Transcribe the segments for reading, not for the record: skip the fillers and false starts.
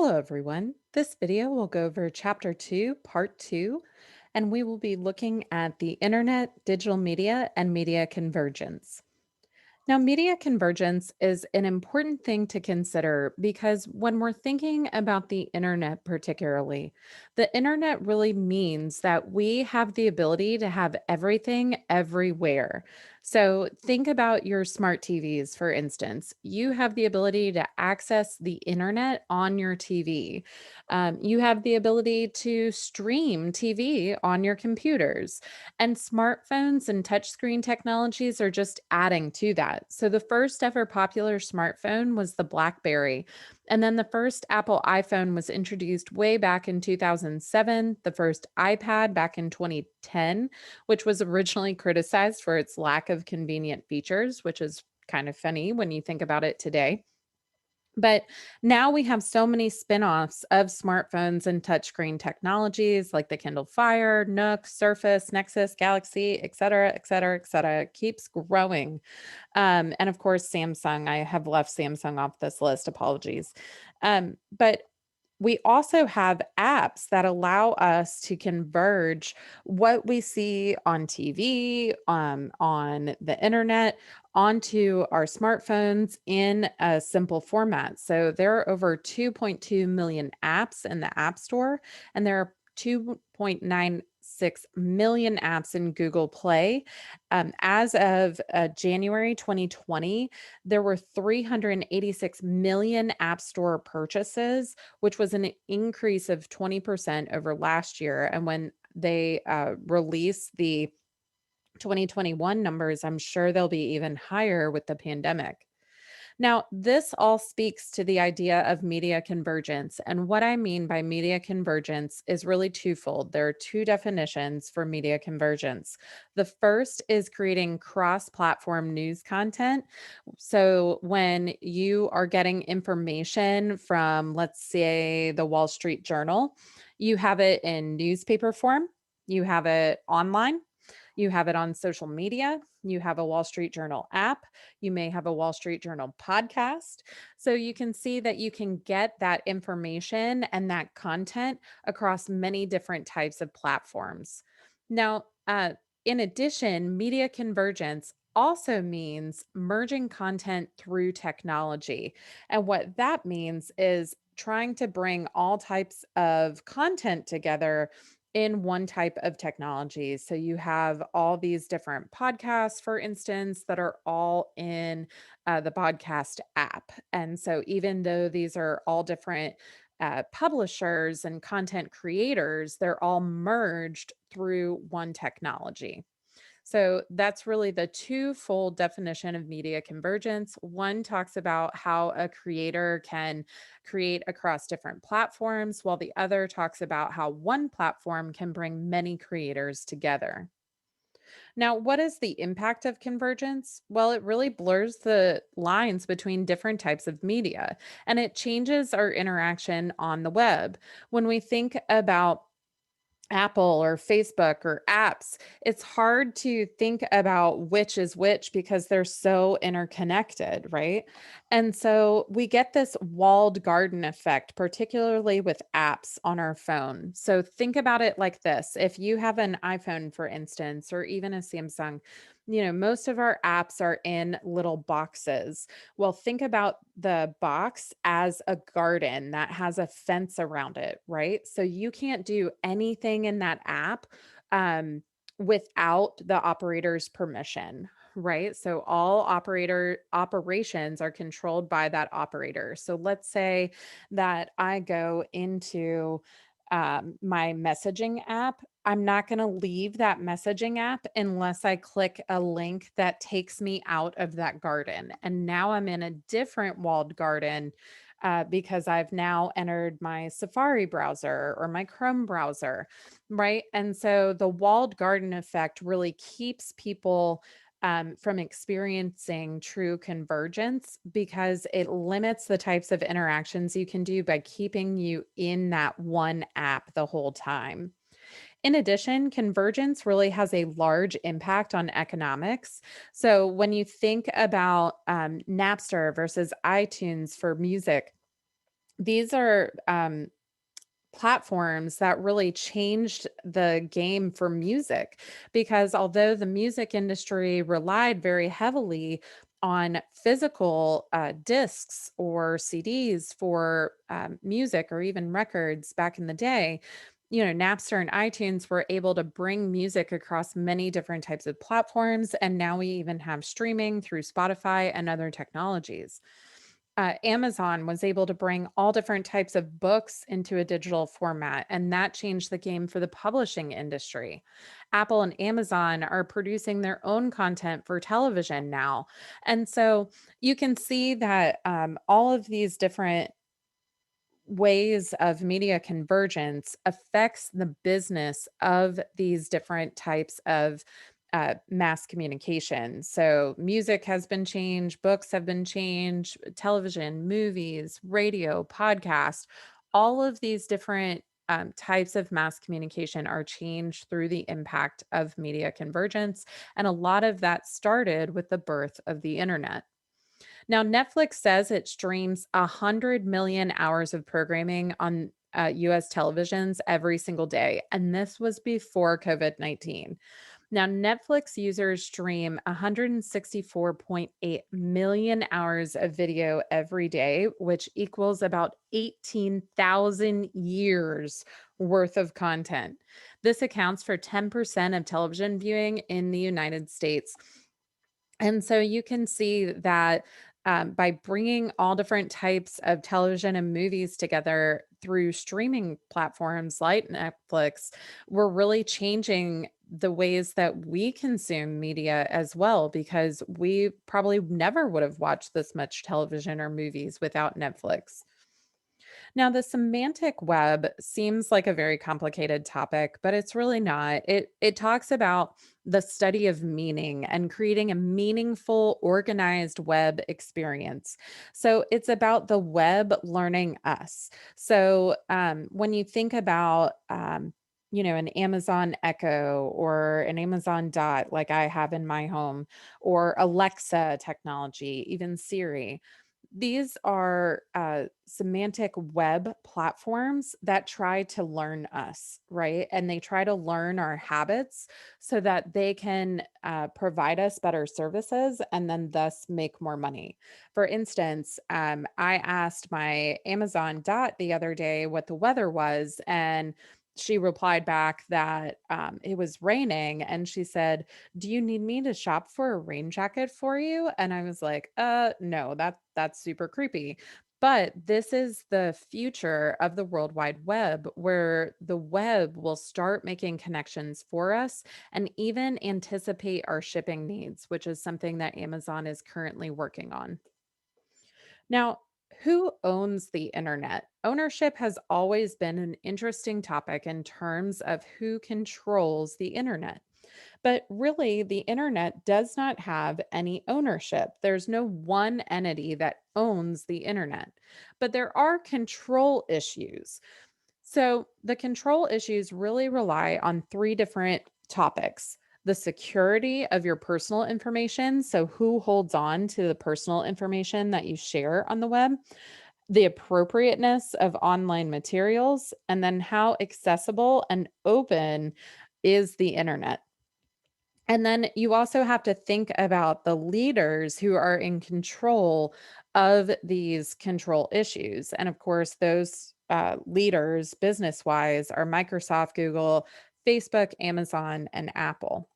Hello, everyone. This video will go over Chapter 2, Part 2, and we will be looking at the Internet, digital media, and media convergence. Now, media convergence is an important thing to consider because when we're thinking about the internet, particularly, the internet really means that we have the ability to have everything everywhere. So, think about your smart TVs, for instance. You have the ability to access the internet on your TV. You have the ability to stream TV on your computers. And smartphones and touchscreen technologies are just adding to that. So the first ever popular smartphone was the BlackBerry. And then the first Apple iPhone was introduced way back in 2007, the first iPad back in 2010, which was originally criticized for its lack of convenient features, which is kind of funny when you think about it today. But now we have so many spin-offs of smartphones and touchscreen technologies like the Kindle Fire, Nook, Surface, Nexus, Galaxy, et cetera, et cetera, et cetera. It keeps growing. And of course, Samsung. I have left Samsung off this list. Apologies. But we also have apps that allow us to converge what we see on TV, on the internet, onto our smartphones in a simple format. So there are over 2.2 million apps in the App Store, and there are 2.96 million apps in Google Play. As of January 2020, there were 386 million App Store purchases, which was an increase of 20% over last year. And when they release the 2021 numbers, I'm sure they'll be even higher with the pandemic. Now, this all speaks to the idea of media convergence. And what I mean by media convergence is really twofold. There are two definitions for media convergence. The first is creating cross platform news content. So, when you are getting information from, let's say, the Wall Street Journal, you have it in newspaper form, you have it online. You have it on social media. You have a Wall Street Journal app. You may have a Wall Street Journal podcast. So you can see that you can get that information and that content across many different types of platforms. Now, in addition, media convergence also means merging content through technology. And what that means is trying to bring all types of content together in one type of technology. So you have all these different podcasts, for instance, that are all in the podcast app. And so even though these are all different publishers and content creators, they're all merged through one technology. So that's really the twofold definition of media convergence. One talks about how a creator can create across different platforms, while the other talks about how one platform can bring many creators together. Now, what is the impact of convergence? Well, it really blurs the lines between different types of media and it changes our interaction on the web. When we think about Apple or Facebook or apps, it's hard to think about which is which because they're so interconnected, right? And so we get this walled garden effect, particularly with apps on our phone. So think about it like this. If you have an iPhone, for instance, or even a Samsung, most of our apps are in little boxes. Well, think about the box as a garden that has a fence around it, right? So you can't do anything in that app without the operator's permission, right? So all operator operations are controlled by that operator. So let's say that I go into my messaging app. I'm not going to leave that messaging app unless I click a link that takes me out of that garden. And now I'm in a different walled garden because I've now entered my Safari browser or my Chrome browser, right? And so the walled garden effect really keeps people from experiencing true convergence because it limits the types of interactions you can do by keeping you in that one app the whole time. In addition, convergence really has a large impact on economics. So when you think about Napster versus iTunes for music, These are platforms that really changed the game for music because although the music industry relied very heavily on physical discs or CDs for music or even records back in the day, Napster and iTunes were able to bring music across many different types of platforms. And now we even have streaming through Spotify and other technologies. Amazon was able to bring all different types of books into a digital format, and that changed the game for the publishing industry. Apple and Amazon are producing their own content for television now. And so you can see that all of these different ways of media convergence affects the business of these different types of mass communication. So, music has been changed, books have been changed, television, movies, radio, podcast, all of these different types of mass communication are changed through the impact of media convergence. And a lot of that started with the birth of the internet. Now, Netflix says it streams 100 million hours of programming on US televisions every single day. And this was before COVID-19. Now, Netflix users stream 164.8 million hours of video every day, which equals about 18,000 years worth of content. This accounts for 10% of television viewing in the United States. And so you can see that by bringing all different types of television and movies together through streaming platforms like Netflix, we're really changing the ways that we consume media as well, because we probably never would have watched this much television or movies without Netflix. Now, the semantic web seems like a very complicated topic, but it's really not. It talks about the study of meaning and creating a meaningful, organized web experience. So it's about the web learning us. So when you think about an Amazon Echo or an Amazon Dot, like I have in my home, or Alexa technology, even Siri, these are semantic web platforms that try to learn us, right? And they try to learn our habits so that they can provide us better services and then thus make more money. For instance, I asked my Amazon Dot the other day what the weather was, and she replied back that it was raining. And she said, "Do you need me to shop for a rain jacket for you?" And I was like, no, that's super creepy." But this is the future of the World Wide Web, where the web will start making connections for us and even anticipate our shipping needs, which is something that Amazon is currently working on. Now, who owns the internet? Ownership has always been an interesting topic in terms of who controls the internet. But really, the internet does not have any ownership. There's no one entity that owns the internet, but there are control issues. So the control issues really rely on three different topics: the security of your personal information. So, who holds on to the personal information that you share on the web? The appropriateness of online materials, and then how accessible and open is the internet. And then you also have to think about the leaders who are in control of these control issues. And of course, those leaders, business wise, are Microsoft, Google, Facebook, Amazon, and Apple.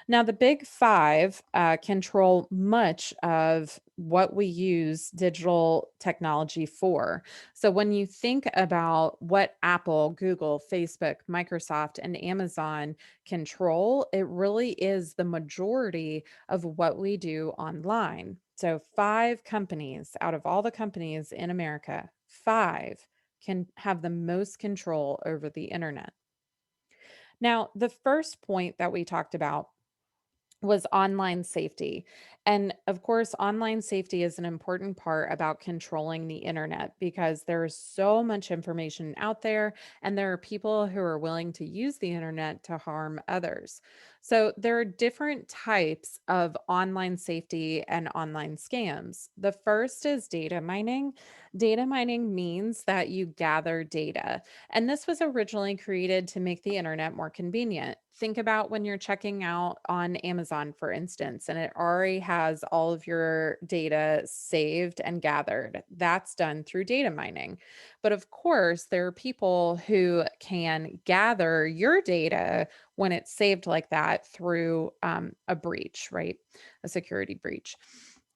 Now, the big five control much of what we use digital technology for. So, when you think about what Apple, Google, Facebook, Microsoft, and Amazon control, it really is the majority of what we do online. So, five companies out of all the companies in America, five can have the most control over the internet. Now, the first point that we talked about was online safety. And of course, online safety is an important part about controlling the internet because there is so much information out there, and there are people who are willing to use the internet to harm others. So, there are different types of online safety and online scams. The first is data mining. Data mining means that you gather data, and this was originally created to make the internet more convenient. Think about when you're checking out on Amazon, for instance, and it already has all of your data saved and gathered. That's done through data mining. But of course, there are people who can gather your data when it's saved like that through a breach, right? A security breach.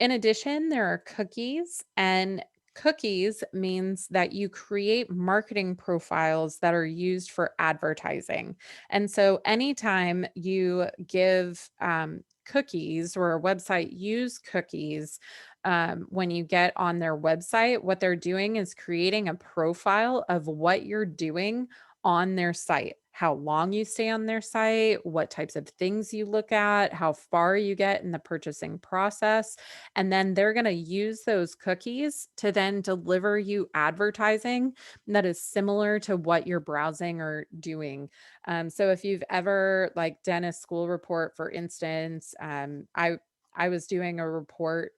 In addition, there are cookies, and cookies means that you create marketing profiles that are used for advertising. And so anytime you give cookies or a website use cookies, when you get on their website, what they're doing is creating a profile of what you're doing on their site, how long you stay on their site, what types of things you look at, how far you get in the purchasing process. And then they're going to use those cookies to then deliver you advertising that is similar to what you're browsing or doing. So if you've ever like done a school report, for instance, I was doing a report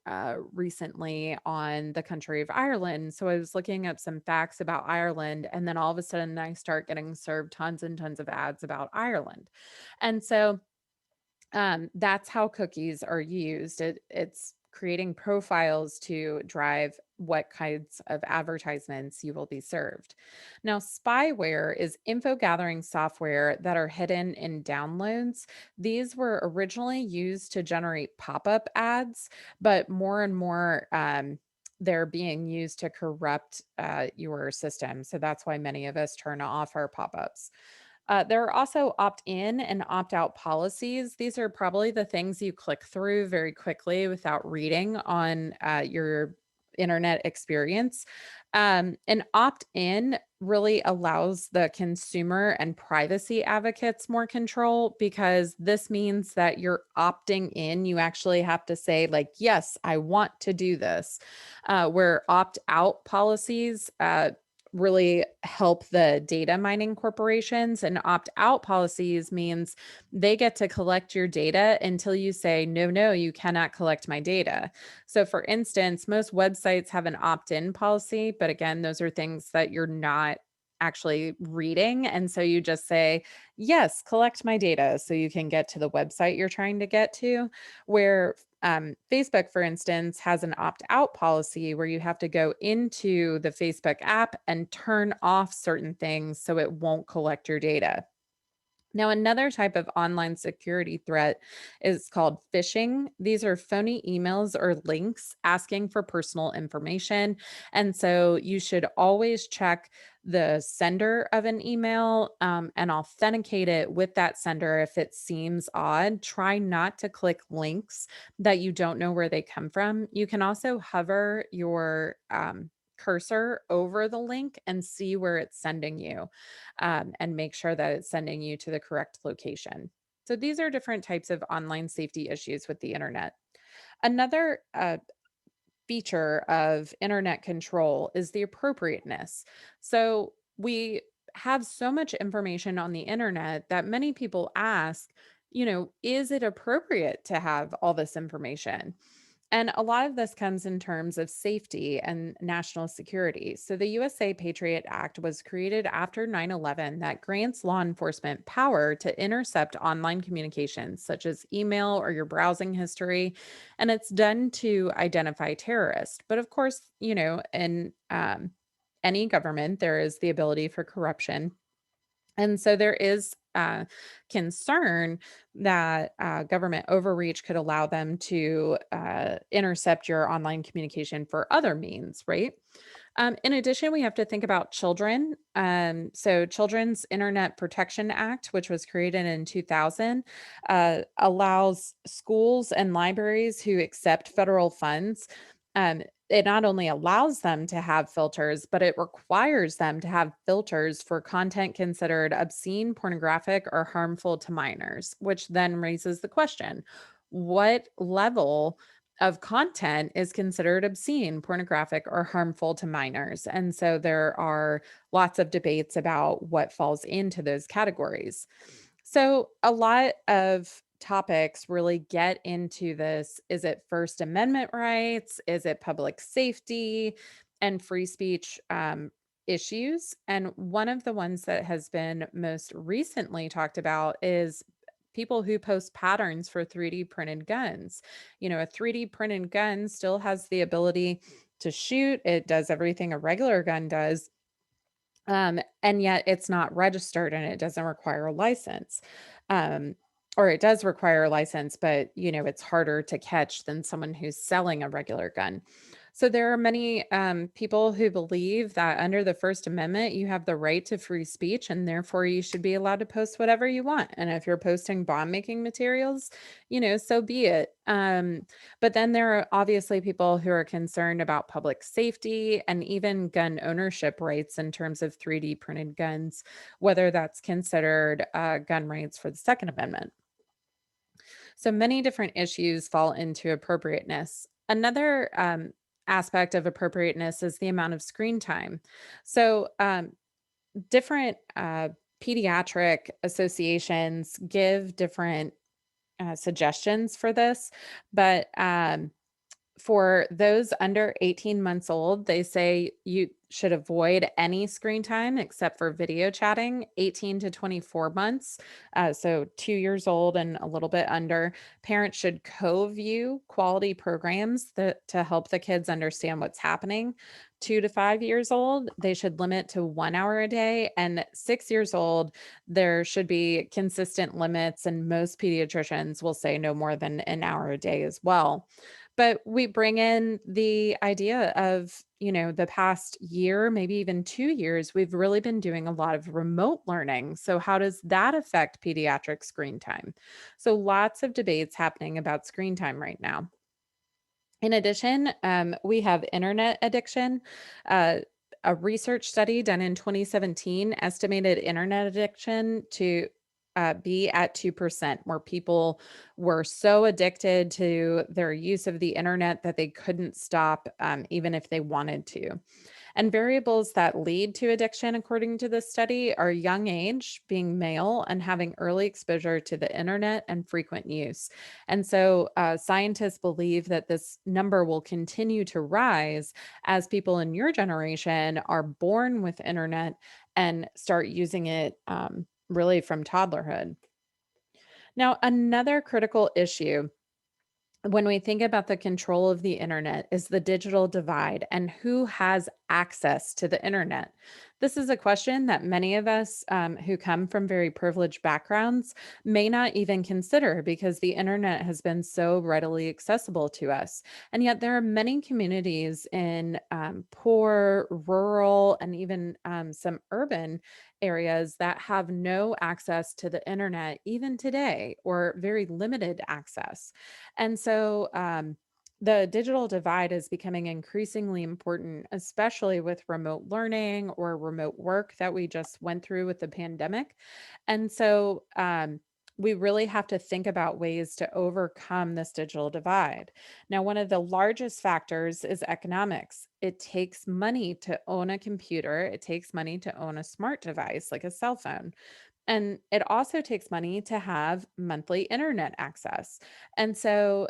recently on the country of Ireland. So I was looking up some facts about Ireland, and then all of a sudden I start getting served tons and tons of ads about Ireland. And so that's how cookies are used. It's creating profiles to drive what kinds of advertisements you will be served. Now, spyware is info gathering software that are hidden in downloads. These were originally used to generate pop up ads, but more and more, they're being used to corrupt your system. So that's why many of us turn off our pop ups. There are also opt in and opt out policies. These are probably the things you click through very quickly without reading on your internet experience. An opt in really allows the consumer and privacy advocates more control because this means that you're opting in. You actually have to say, like, yes, I want to do this. Where opt out policies, really help the data mining corporations, and opt out policies means they get to collect your data until you say no, no, you cannot collect my data. So for instance, most websites have an opt-in policy, but again, those are things that you're not actually reading, and so you just say yes, collect my data so you can get to the website you're trying to get to. Where Facebook, for instance, has an opt out policy where you have to go into the Facebook app and turn off certain things so it won't collect your data. Now, another type of online security threat is called phishing. These are phony emails or links asking for personal information. And so you should always check the sender of an email and authenticate it with that sender if it seems odd. Try not to click links that you don't know where they come from. You can also hover your cursor over the link and see where it's sending you, and make sure that it's sending you to the correct location. So these are different types of online safety issues with the internet. Another feature of internet control is the appropriateness. So we have so much information on the internet that many people ask, is it appropriate to have all this information? And a lot of this comes in terms of safety and national security. So, the USA Patriot Act was created after 9/11 that grants law enforcement power to intercept online communications, such as email or your browsing history. And it's done to identify terrorists. But of course, in any government, there is the ability for corruption. And so there is concern that government overreach could allow them to intercept your online communication for other means, right? In addition, we have to think about children. So, Children's Internet Protection Act, which was created in 2000, allows schools and libraries who accept federal funds. It not only allows them to have filters, but it requires them to have filters for content considered obscene, pornographic, or harmful to minors, which then raises the question, what level of content is considered obscene, pornographic, or harmful to minors. And so there are lots of debates about what falls into those categories. So a lot of topics really get into this. Is it First Amendment rights? Is it public safety and free speech issues? And one of the ones that has been most recently talked about is people who post patterns for 3D printed guns. A 3D printed gun still has the ability to shoot, it does everything a regular gun does, and yet it's not registered and it doesn't require a license. Um, or it does require a license, but it's harder to catch than someone who's selling a regular gun. So there are many people who believe that under the First Amendment, you have the right to free speech, and therefore you should be allowed to post whatever you want. And if you're posting bomb making materials, so be it. But then there are obviously people who are concerned about public safety and even gun ownership rights in terms of 3D printed guns, whether that's considered gun rights for the Second Amendment. So many different issues fall into appropriateness. Another aspect of appropriateness is the amount of screen time. So, different pediatric associations give different suggestions for this, but for those under 18 months old, they say you should avoid any screen time except for video chatting. 18 to 24 months, so 2 years old and a little bit under, parents should co-view quality programs to help the kids understand what's happening. 2 to 5 years old, they should limit to 1 hour a day. And 6 years old, there should be consistent limits. And most pediatricians will say no more than an hour a day as well. But we bring in the idea of, the past year, maybe even 2 years, we've really been doing a lot of remote learning. So, how does that affect pediatric screen time? So, lots of debates happening about screen time right now. In addition, we have internet addiction. Uh, a research study done in 2017 estimated internet addiction to be at 2%, where people were so addicted to their use of the internet that they couldn't stop, even if they wanted to. And variables that lead to addiction, according to this study, are young age, being male, and having early exposure to the internet and frequent use. And so scientists believe that this number will continue to rise as people in your generation are born with internet and start using it really from toddlerhood. Now, another critical issue when we think about the control of the internet is the digital divide and who has access to the internet. This is a question that many of us who come from very privileged backgrounds may not even consider because the internet has been so readily accessible to us. And yet, there are many communities in poor, rural, and even some urban areas that have no access to the internet, even today, or very limited access. And so, the digital divide is becoming increasingly important, especially with remote learning or remote work that we just went through with the pandemic. And so, we really have to think about ways to overcome this digital divide. Now, one of the largest factors is economics. It takes money to own a computer, it takes money to own a smart device like a cell phone. And it also takes money to have monthly internet access. And so,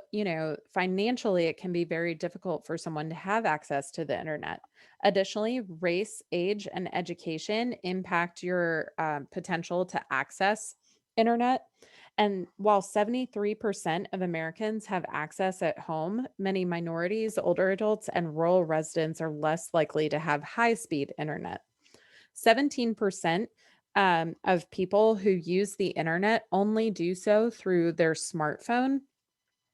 financially, it can be very difficult for someone to have access to the internet. Additionally, race, age, and education impact your potential to access internet. And while 73% of Americans have access at home, many minorities, older adults, and rural residents are less likely to have high speed internet. 17% of people who use the internet only do so through their smartphone,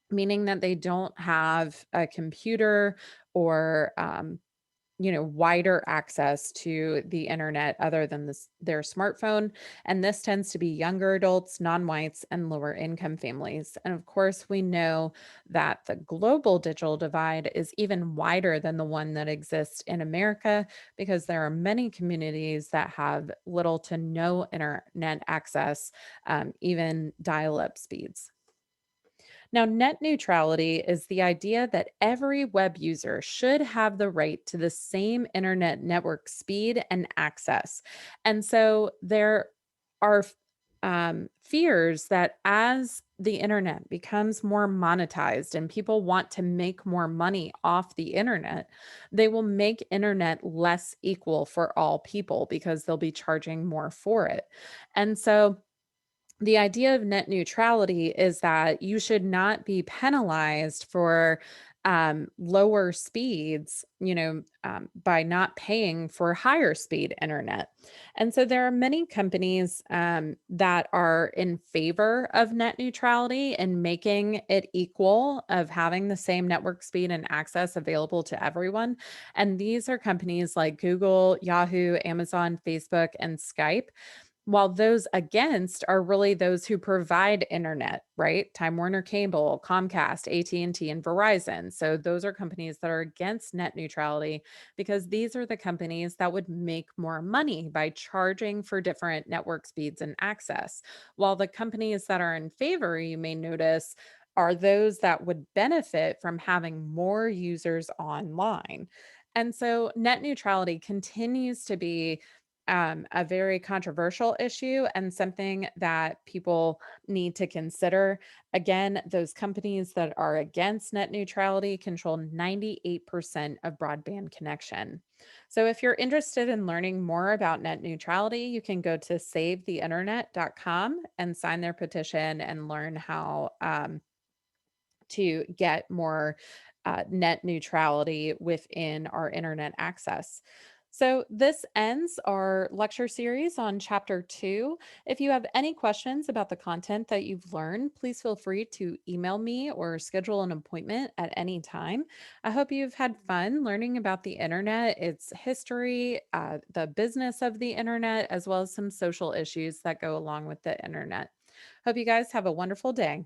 meaning that they don't have a computer or wider access to the internet other than their smartphone. And this tends to be younger adults, non-whites, and lower income families. And of course, we know that the global digital divide is even wider than the one that exists in America because there are many communities that have little to no internet access, even dial-up speeds. Now, net neutrality is the idea that every web user should have the right to the same internet network speed and access. And so there are fears that as the internet becomes more monetized and people want to make more money off the internet, they will make internet less equal for all people because they'll be charging more for it. And so the idea of net neutrality is that you should not be penalized for lower speeds, by not paying for higher speed internet. And so there are many companies that are in favor of net neutrality and making it equal, of having the same network speed and access available to everyone. And these are companies like Google, Yahoo, Amazon, Facebook, and Skype, while those against are really those who provide internet, right? Time Warner Cable, Comcast, AT&T, and T, and Verizon. So those are companies that are against net neutrality because these are the companies that would make more money by charging for different network speeds and access. While the companies that are in favor, you may notice, are those that would benefit from having more users online. And so net neutrality continues to be a very controversial issue and something that people need to consider. Again, those companies that are against net neutrality control 98% of broadband connection. So, if you're interested in learning more about net neutrality, you can go to savetheinternet.com and sign their petition and learn how to get more net neutrality within our internet access. So, this ends our lecture series on chapter 2. If you have any questions about the content that you've learned, please feel free to email me or schedule an appointment at any time. I hope you've had fun learning about the internet, its history, the business of the internet, as well as some social issues that go along with the internet. Hope you guys have a wonderful day.